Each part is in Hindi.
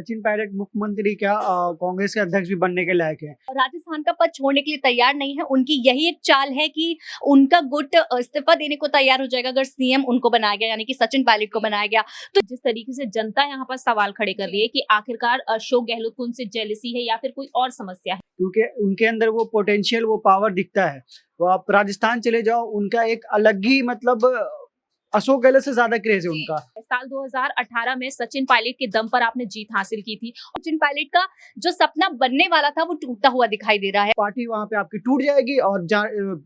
सचिन पायलट मुख्यमंत्री क्या कांग्रेस के अध्यक्ष भी बनने के लायक है। राजस्थान का पद छोड़ने के लिए तैयार नहीं है। उनकी यही एक चाल है कि उनका गुट इस्तीफा देने को तैयार हो जाएगा अगर सीएम उनको बनाया गया, यानी कि सचिन पायलट को बनाया गया। तो जिस तरीके से जनता यहाँ पर सवाल खड़े कर रही है कि आखिरकार अशोक गहलोत को उनसे जेलसी है या फिर कोई और समस्या है, क्योंकि उनके अंदर वो पोटेंशियल, वो पावर दिखता है। वो आप राजस्थान चले जाओ, उनका एक अलग ही मतलब अशोक गहलोत से ज्यादा क्रेज है उनका। साल 2018 में सचिन पायलट के दम पर आपने जीत हासिल की थी। सचिन पायलट का जो सपना बनने वाला था वो टूटता हुआ दिखाई दे रहा है। पार्टी वहाँ पे आपकी टूट जाएगी और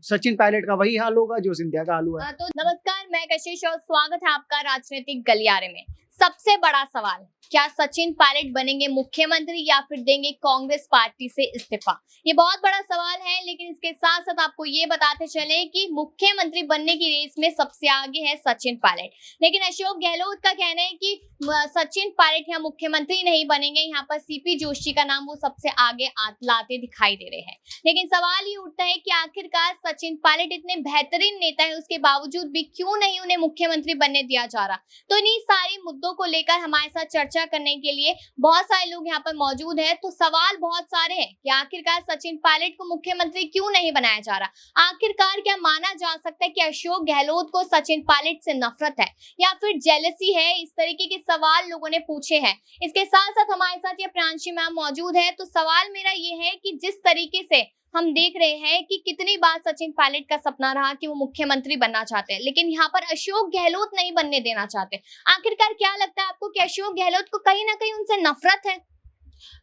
सचिन पायलट का वही हाल होगा जो सिंधिया का हाल हुआ है। तो नमस्कार, मैं कशिश और स्वागत है आपका राजनीतिक गलियारे में। सबसे बड़ा सवाल, क्या सचिन पायलट बनेंगे मुख्यमंत्री या फिर देंगे कांग्रेस पार्टी से इस्तीफा? ये बहुत बड़ा सवाल है, लेकिन इसके साथ साथ आपको ये बताते चले कि मुख्यमंत्री बनने की रेस में सबसे आगे है सचिन पायलट। लेकिन अशोक गहलोत का कहना है कि सचिन पायलट यहाँ मुख्यमंत्री नहीं बनेंगे, यहाँ पर सीपी जोशी का नाम वो सबसे आगे लाते दिखाई दे रहे हैं। लेकिन सवाल ये उठता है कि आखिरकार सचिन पायलट इतने बेहतरीन नेता है, उसके बावजूद भी क्यों नहीं उन्हें मुख्यमंत्री बनने दिया जा रहा। तो इन्हीं सारे मुद्दों को लेकर हमारे साथ चर्चा करने के लिए बहुत सारे लोग यहाँ पर मौजूद हैं। तो सवाल बहुत सारे हैं कि आखिरकार सचिन पायलट को मुख्यमंत्री क्यों नहीं बनाया जा रहा। आखिरकार क्या माना जा सकता है कि अशोक गहलोत को सचिन पायलट से नफरत है या फिर जेलसी है? इस तरीके के सवाल लोगों ने पूछे हैं। इसके साथ साथ हमारे साथ ये प्रांशी मैम मौजूद है। तो सवाल मेरा ये है कि जिस तरीके से हम देख रहे हैं कि कितनी बार सचिन पायलट का सपना रहा कि वो मुख्यमंत्री बनना चाहते हैं, लेकिन यहाँ पर अशोक गहलोत नहीं बनने देना चाहते। आखिरकार क्या लगता है आपको कि अशोक गहलोत को कहीं ना कहीं उनसे नफरत है?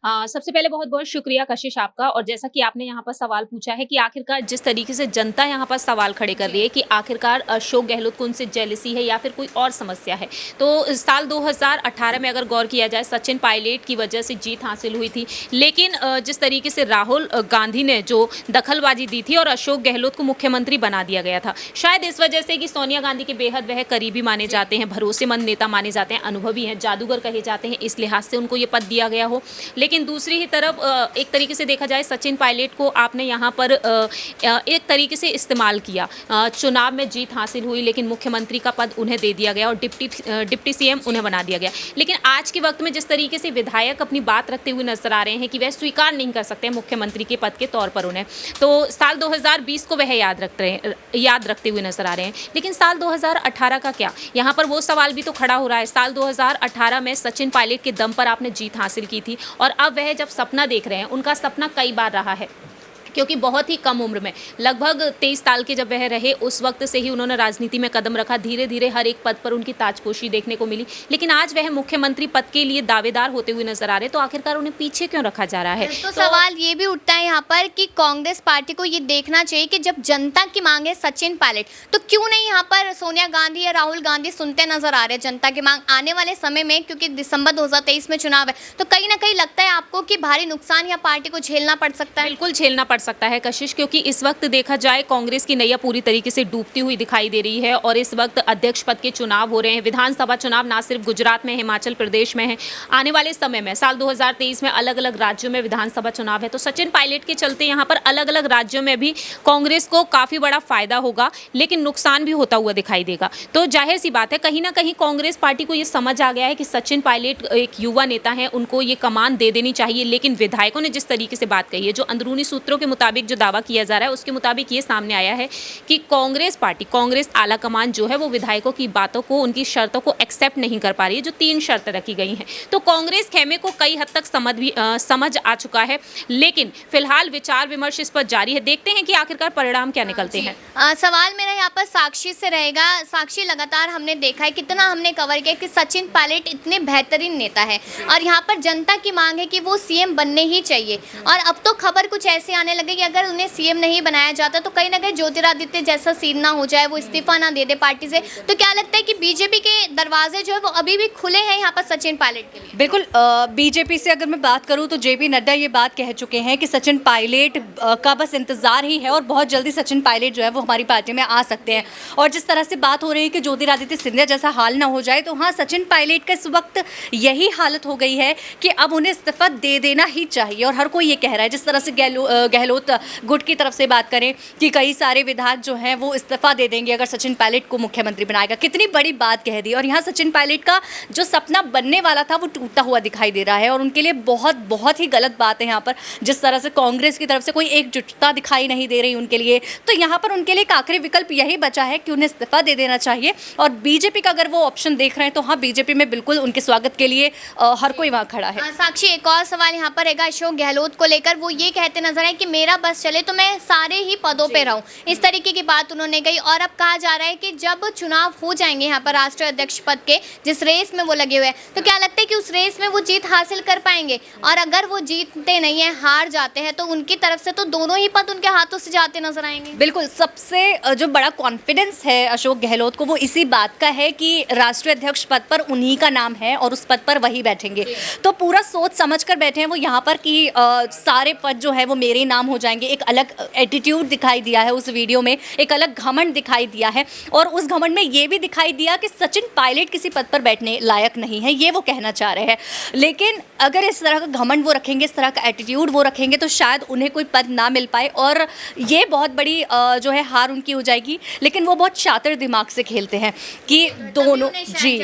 सबसे पहले बहुत बहुत शुक्रिया कशिश आपका। और जैसा कि आपने यहाँ पर सवाल पूछा है कि आखिरकार जिस तरीके से जनता यहाँ पर सवाल खड़े कर रही है कि आखिरकार अशोक गहलोत को उनसे जेलसी है या फिर कोई और समस्या है, तो साल 2018 में अगर गौर किया जाए सचिन पायलट की वजह से जीत हासिल हुई थी। लेकिन जिस तरीके से राहुल गांधी ने जो दखलबाजी दी थी और अशोक गहलोत को मुख्यमंत्री बना दिया गया था, शायद इस वजह से कि सोनिया गांधी के बेहद वह करीबी माने जाते हैं, भरोसेमंद नेता माने जाते हैं, अनुभवी हैं, जादूगर कहे जाते हैं, इस लिहाज से उनको ये पद दिया गया हो। लेकिन दूसरी ही तरफ एक तरीके से देखा जाए सचिन पायलट को आपने यहाँ पर एक तरीके से इस्तेमाल किया। चुनाव में जीत हासिल हुई लेकिन मुख्यमंत्री का पद उन्हें दे दिया गया और डिप्टी सीएम उन्हें बना दिया गया। लेकिन आज के वक्त में जिस तरीके से विधायक अपनी बात रखते हुए नजर आ रहे हैं कि वह स्वीकार नहीं कर सकते मुख्यमंत्री के पद के तौर पर उन्हें, तो साल 2020 को वह याद रखते हुए नजर आ रहे हैं। लेकिन साल 2018 का क्या, यहाँ पर वो सवाल भी तो खड़ा हो रहा है। साल 2018 में सचिन पायलट के दम पर आपने जीत हासिल की थी और अब वह जब सपना देख रहे हैं, उनका सपना कई बार रहा है, क्योंकि बहुत ही कम उम्र में लगभग 23 साल के जब वह रहे उस वक्त से ही उन्होंने राजनीति में कदम रखा। धीरे धीरे हर एक पद पर उनकी ताजपोशी देखने को मिली, लेकिन आज वह मुख्यमंत्री पद के लिए दावेदार होते हुए नजर आ रहे हैं। तो आखिरकार उन्हें पीछे क्यों रखा जा रहा है? तो सवाल ये भी उठता है यहाँ पर कि कांग्रेस पार्टी को ये देखना चाहिए कि जब जनता की मांग है सचिन पायलट, तो क्यों नहीं यहाँ पर सोनिया गांधी या राहुल गांधी सुनते नजर आ रहे हैं जनता की मांग आने वाले समय में, क्योंकि दिसंबर 2023 में चुनाव है। तो कहीं ना कहीं लगता है आपको कि भारी नुकसान या पार्टी को झेलना पड़ सकता है? बिल्कुल झेलना पड़ सकता है कशिश, क्योंकि इस वक्त देखा जाए कांग्रेस की नैया पूरी तरीके से डूबती हुई दिखाई दे रही है और इस वक्त अध्यक्ष पद के चुनाव हो रहे हैं। विधानसभा चुनाव ना सिर्फ गुजरात में, हिमाचल प्रदेश में है, आने वाले समय में साल 2023 में अलग अलग राज्यों में विधानसभा चुनाव है। तो सचिन पायलट के चलते यहाँ पर अलग अलग राज्यों में भी कांग्रेस को काफी बड़ा फायदा होगा, लेकिन नुकसान भी होता हुआ दिखाई देगा। तो जाहिर सी बात है कहीं ना कहीं कांग्रेस पार्टी को ये समझ आ गया है कि सचिन पायलट एक युवा नेता है, उनको ये कमान दे देनी चाहिए। लेकिन विधायकों ने जिस तरीके से बात कही है, जो अंदरूनी सूत्रों के मुताबिक जो दावा किया जा रहा है उसके मुताबिक ये सामने आया है कि कांग्रेस आला कमान जो है वो विधायकों की बातों को, उनकी शर्तों को एक्सेप्ट नहीं कर पा रही है, जो 3 शर्तें रखी गई हैं। तो कांग्रेस खेमे को कई हद तक समझ आ चुका है, लेकिन फिलहाल विचार विमर्श इस पर जारी है। देखते हैं कि आखिरकार परिणाम क्या निकलते हैं। सवाल मेरा यहाँ पर साक्षी से रहेगा। साक्षी, लगातार हमने देखा है, कितना हमने कवर किया कि सचिन पायलट इतने बेहतरीन नेता है और यहाँ पर जनता की मांग है कि वो सीएम बनने ही चाहिए। और अब तो खबर कुछ ऐसी आने लगे कि अगर उन्हें सीएम नहीं बनाया जाता तो कहीं ना कहीं ज्योतिरादित्य जैसा सीन ना हो जाए, वो इस्तीफा ना दे दे पार्टी से। तो क्या लगता है कि बीजेपी के दरवाजे जो है वो अभी भी खुले हैं यहाँ पर सचिन पायलट के लिए? बिल्कुल, बीजेपी से अगर मैं बात करूँ तो जेपी नड्डा ये बात कह चुके हैं कि सचिन सचिन पायलट का बस इंतज़ार ही है और बहुत जल्दी सचिन पायलट जो है वो हमारी पार्टी में आ सकते हैं। और जिस तरह से बात हो रही है कि ज्योतिरादित्य सिंधिया जैसा हाल ना हो जाए, तो हाँ, सचिन पायलट का इस वक्त यही हालत हो गई है कि अब उन्हें इस्तीफा दे देना ही चाहिए और हर कोई ये कह रहा है। जिस तरह से गहलोत गुट की तरफ से बात करें कि कई सारे विधायक जो हैं वो इस्तीफा दे देंगे अगर सचिन पायलट को मुख्यमंत्री बनाएगा, कितनी बड़ी बात कह दी। और यहाँ सचिन पायलट का जो सपना बनने वाला था वो टूटता हुआ दिखाई दे रहा है और उनके लिए बहुत बहुत ही गलत बात है यहाँ पर। जिस तरह से कांग्रेस की तरफ से कोई एकजुटता दिखाई नहीं दे रही उनके लिए, तो यहाँ पर उनके लिए एक आखिरी विकल्प यही बचा है कि उन्हें इस्तीफा दे देना चाहिए। और बीजेपी का अगर वो ऑप्शन देख रहे हैं तो हाँ, बीजेपी में बिल्कुल उनके स्वागत के लिए हर कोई वहाँ खड़ा है। साक्षी, एक और सवाल यहाँ पर रहेगा अशोक गहलोत को लेकर। वो ये कहते नजर आए कि मेरा बस चले तो मैं सारे ही पदों पे रहूं, इस तरीके की बात उन्होंने कही। और अब कहा जा रहा है कि जब चुनाव हो जाएंगे यहाँ पर राष्ट्रीय अध्यक्ष पद के, जिस रेस में वो लगे हुए हैं, तो क्या लगता है कि उस रेस में वो जीत हासिल कर पाएंगे? और अगर वो जीतते नहीं है, हार जाते हैं, तो उनकी तरफ से तो दोनों ही पद उनके हाथों से जाते नजर आएंगे। बिल्कुल, सबसे जो बड़ा कॉन्फिडेंस है अशोक गहलोत को वो इसी बात का है कि राष्ट्रीय अध्यक्ष पद पर उन्हीं का नाम है और उस पद पर वही बैठेंगे। तो पूरा सोच समझ कर बैठे हैं वो यहाँ पर कि सारे पद जो है वो मेरे नाम हो जाएंगे। एक अलग एटीट्यूड दिखाई दिया है उस वीडियो में, एक अलग घमंड दिखाई दिया है और उस घमंड में ये भी दिखाई दिया कि सचिन पायलट किसी पद पर बैठने लायक नहीं है, ये वो कहना चाह रहे हैं। लेकिन अगर इस तरह का घमंड वो रखेंगे, इस तरह का एटीट्यूड वो रखेंगे, तो शायद उन्हें कोई पद ना मिल पाए और ये बहुत बड़ी जो है हार उनकी हो जाएगी। लेकिन वो बहुत शातिर दिमाग से खेलते हैं कि दोनों, जी,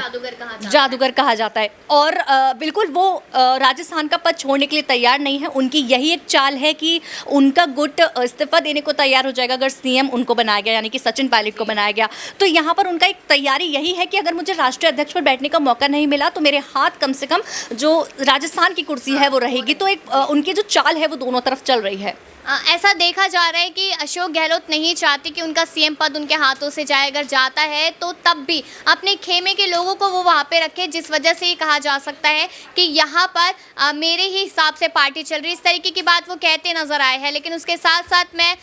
जादूगर कहा जाता है। और बिल्कुल वो राजस्थान का पद छोड़ने के लिए तैयार नहीं है। उनकी यही एक चाल है कि उनका गुट इस्तीफा देने को तैयार हो जाएगा अगर सीएम उनको बनाया गया, यानी कि सचिन पायलट को बनाया गया। तो यहाँ पर उनका एक तैयारी यही है कि अगर मुझे राष्ट्रीय अध्यक्ष पर बैठने का मौका नहीं मिला तो मेरे हाथ कम से कम जो राजस्थान की कुर्सी है वो रहेगी। तो एक उनकी जो चाल है वो दोनों तरफ चल रही है। ऐसा देखा जा रहा है कि अशोक गहलोत नहीं चाहते कि उनका सीएम पद उनके हाथों से जाए। अगर जाता है तो तब भी अपने खेमे के लोगों को वो वहाँ पे रखे, जिस वजह से ये कहा जा सकता है कि यहाँ पर मेरे ही हिसाब से पार्टी चल रही है। इस तरीके की बात वो कहते नजर आए हैं। लेकिन उसके साथ साथ मैं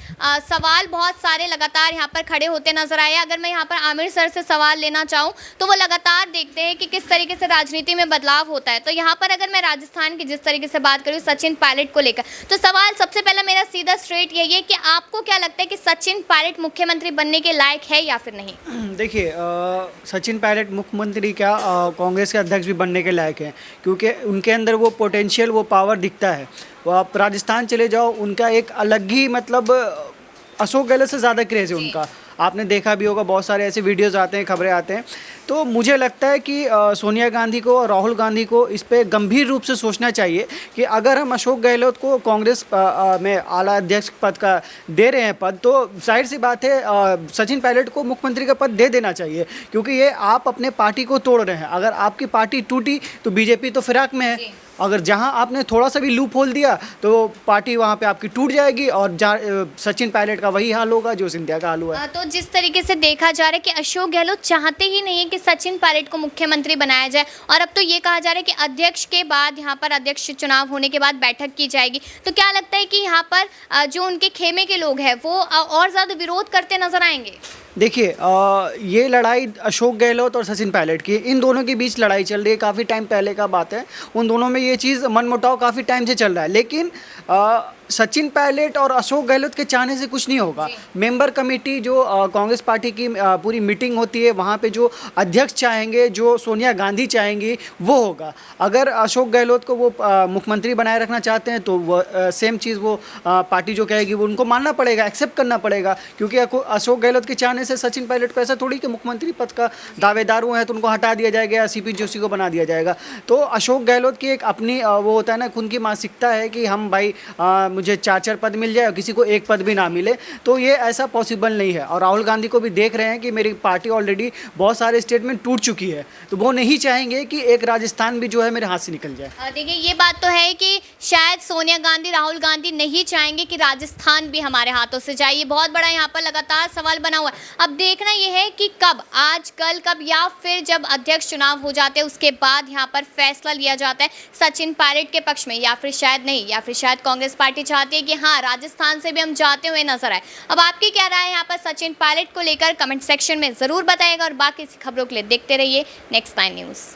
सवाल बहुत सारे लगातार यहाँ पर खड़े होते नजर आए। अगर मैं यहाँ पर आमिर सर से सवाल लेना चाहूँ तो वो लगातार देखते हैं कि किस तरीके से राजनीति में बदलाव होता है। तो यहाँ पर अगर मैं राजस्थान की जिस तरीके से बात करूँ सचिन पायलट को लेकर, तो सवाल सबसे पहला मेरा सीधा स्ट्रेट यही है कि आपको क्या लगता है कि सचिन पायलट मुख्यमंत्री बनने के लायक है या फिर नहीं? देखिए, सचिन पायलट मुख्यमंत्री क्या कांग्रेस के अध्यक्ष भी बनने के लायक हैं, क्योंकि उनके अंदर वो पोटेंशियल, वो पावर दिखता है। वो आप राजस्थान चले जाओ, उनका एक अलग ही मतलब अशोक गहलोत से ज़्यादा क्रेज़ है उनका। आपने देखा भी होगा, बहुत सारे ऐसे वीडियोस आते हैं, खबरें आते हैं। तो मुझे लगता है कि सोनिया गांधी को और राहुल गांधी को इस पे गंभीर रूप से सोचना चाहिए कि अगर हम अशोक गहलोत को कांग्रेस में आला अध्यक्ष पद का दे रहे हैं पद, तो जाहिर सी बात है सचिन पायलट को मुख्यमंत्री का पद दे देना चाहिए, क्योंकि ये आप अपने पार्टी को तोड़ रहे हैं। अगर आपकी पार्टी टूटी तो बीजेपी तो फिराक में है। अगर जहां आपने थोड़ा सा भी लूप होल दिया तो पार्टी वहां पे आपकी टूट जाएगी और सचिन पायलट का वही हाल होगा जो सिंधिया का हाल हुआ है। तो जिस तरीके से देखा जा रहा है कि अशोक गहलोत चाहते ही नहीं है कि सचिन पायलट को मुख्यमंत्री बनाया जाए, और अब तो ये कहा जा रहा है कि अध्यक्ष के बाद यहाँ पर अध्यक्ष चुनाव होने के बाद बैठक की जाएगी। तो क्या लगता है कि यहाँ पर जो उनके खेमे के लोग हैं वो और ज़्यादा विरोध करते नजर आएंगे? देखिए, ये लड़ाई अशोक गहलोत और सचिन पायलट की, इन दोनों के बीच लड़ाई चल रही है, काफ़ी टाइम पहले का बात है। उन दोनों में ये चीज़ मनमुटाव काफ़ी टाइम से चल रहा है। लेकिन सचिन पायलट और अशोक गहलोत के चाहने से कुछ नहीं होगा। मेंबर कमेटी जो कांग्रेस पार्टी की पूरी मीटिंग होती है, वहाँ पे जो अध्यक्ष चाहेंगे, जो सोनिया गांधी चाहेंगी, वो होगा। अगर अशोक गहलोत को वो मुख्यमंत्री बनाए रखना चाहते हैं तो वो सेम चीज़ वो पार्टी जो कहेगी वो उनको मानना पड़ेगा, एक्सेप्ट करना पड़ेगा। क्योंकि अशोक गहलोत के चाहने से सचिन पायलट को ऐसा थोड़ी कि मुख्यमंत्री पद का दावेदार हुए हैं तो उनको हटा दिया जाएगा, सीपी जोशी को बना दिया जाएगा। तो अशोक गहलोत की एक अपनी वो होता है ना, खुद की मानसिकता है कि हम भाई मुझे 4 पद मिल जाए और किसी को 1 पद भी ना मिले, तो ये ऐसा पॉसिबल नहीं है। और राहुल गांधी को भी देख रहे हैं कि मेरी पार्टी ऑलरेडी बहुत सारे स्टेट में टूट चुकी है, तो वो नहीं चाहेंगे कि एक राजस्थान भी जो है मेरे हाथ से निकल जाए। देखिए, ये बात तो है कि शायद सोनिया गांधी, राहुल गांधी नहीं चाहेंगे कि राजस्थान भी हमारे हाथों से जाए। ये बहुत बड़ा यहाँ पर लगातार सवाल बना हुआ है। अब देखना ये है कि कब, आज, कल, कब, या फिर जब अध्यक्ष चुनाव हो जाते हैं उसके बाद यहाँ पर फैसला लिया जाता है सचिन पायलट के पक्ष में, या फिर शायद नहीं, या फिर शायद कांग्रेस पार्टी चाहती है कि हाँ, राजस्थान से भी हम जाते हुए नजर आए। अब आपकी क्या राय है यहाँ पर सचिन पायलट को लेकर? कमेंट सेक्शन में जरूर बताइएगा और बाकी खबरों के लिए देखते रहिए नेक्स्ट टाइम न्यूज़।